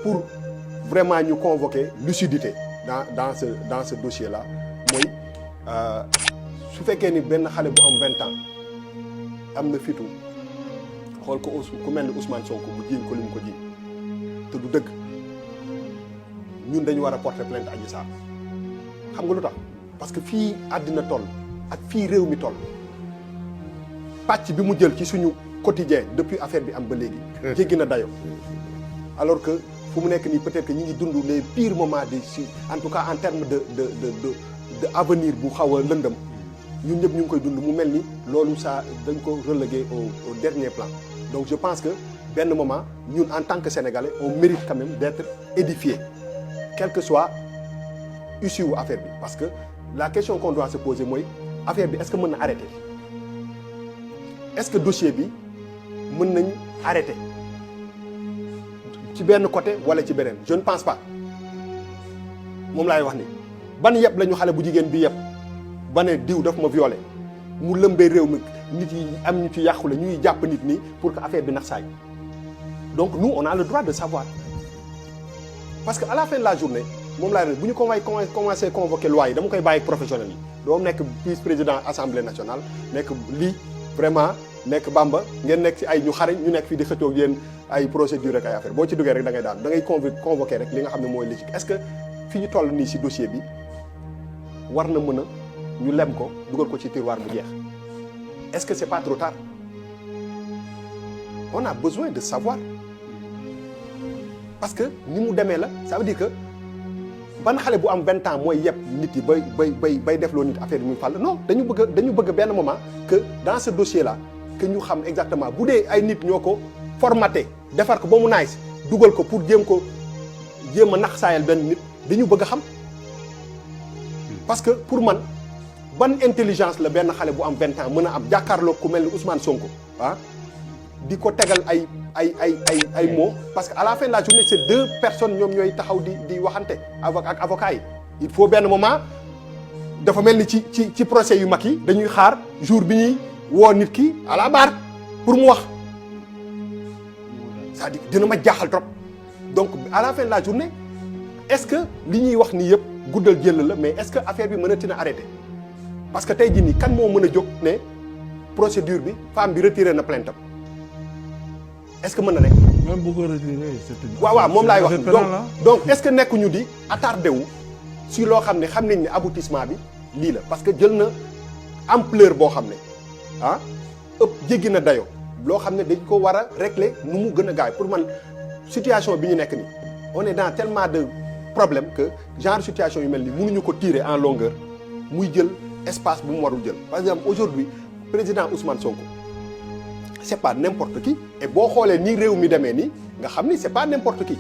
pour vraiment ñu convoquer lucidité dans ce dossier là mooy su fekkee ni benn xale bu am 20 ans am na fitu xool ko ku mel ni Ousmane Sonko mu jiiñ ko li mu ko jiiñ te du dëgg ñun dañu war a porter plainte Adji Sarr xam nga lu tax parce que fii àddina toll ak fii réew mi toll pàcc bi mu jël ci suñu quotidien depuis affaire bi am ba léegi jéggi na dayo alors que fu mu nekk nii peut-être que ñi ngi dund les pires moments de si en tout cas en termes de avenir bu xaw a lëndëm ñun ñëpp ñu ngi koy dund mu mel ni loolu ça dañ ko relégué au dernier plan donc je pense que benn moment ñun en tant que Sénégalais on mérite quand même d'être édifié quel que soit issue wu affaire bi parce que la question qu'on doit se poser mooy affaire bi est-ce que mën na arrêter est-ce que dossier bi mën nañ arrêter ci benn côté wala ci beneen je ne pense pas moom laay wax ni ban yëpp la ñu xale bu jigéen bi yëpp ba ne diw daf ma violé mu lëmbee réew mi nit yi am ñu ci yàqule ñuy jàpp nit nii pour que affaire bi nax saay donc nous on a le droit de savoir parce que à la fin de la journée moom laay bu ñu commencé convoquer loi yi dama koy bàyyi professionnel yi doo nekk vice-président assemblée nationale nekk lii vraiment nekk Bamba ngeen nekk ci ay ñu xarañ ñu nekk fii di xëccoo yéen ay procédure rek ay affaire boo ci duggee rek da ngay daan da ngay convoquer rek li nga xam ne mooy logique est-ce que fi ñu toll nii ci dossier bi war na mën a ñu lem ko dugal ko ci tiroir bu jeex est-ce que c'est pas trop tard on a besoin de savoir parce que ni mu demee la ça veut dire que ban xale bu am 20 ans mooy yëpp nit yi bay def loo nit affaire yi muy fàll non dañu bëgg benn moment que dans ce dossier là que ñu xam exactement bu dee ay nit ñoo ko formaté defar ko ba mu nice dugal ko pour jéem a nax saayal benn nit dañu bëgg a xam parce que pour man ban intelligence la benn xale bu am 20 ans mën a am jàkkaarloo ku mel ni Ousmane Sonko di ko tegal ay mots parce que à la fin de la journée c'est 2 personnes ñoom ñooy taxaw di waxante ak avocat yi il faut benn moment dafa mel ni ci procès yu mag yi dañuy xaar jour bi ñuy woo nit ki à la barre pour mu wax c'est-à-dire dina ma jaaxal trop donc à la fin de la journée est-ce que li ñuy wax nii yëpp guddal jël la mais est-ce que affaire bi mënati na arrêter parce que tey jii nii kan moo mën a jóg ne procédure bi femme bi retiré na plainte am est-ce que mën na nekk. même bu ko retiré waaw moom laay wax donc est-ce que nekkuñu di attardé wu si loo xam nañ ne aboutissement bi lii la parce que jël na ampleur boo xam ne ëpp jéggi na dayo loo xam ne dañ ko war a régler nu mu gën a gaaw pour man situation bi ñu nekk nii on est dans tellement de problèmes que genre situation yu mel ni mënuñu ko tirer en longueur muy jël espace bu mu warul jël par exemple aujourd'hui président Ousmane Sonko c'est pas n'importe qui et boo xoolee ni réew mi demee nii nga xam ni c'est pas n'importe qui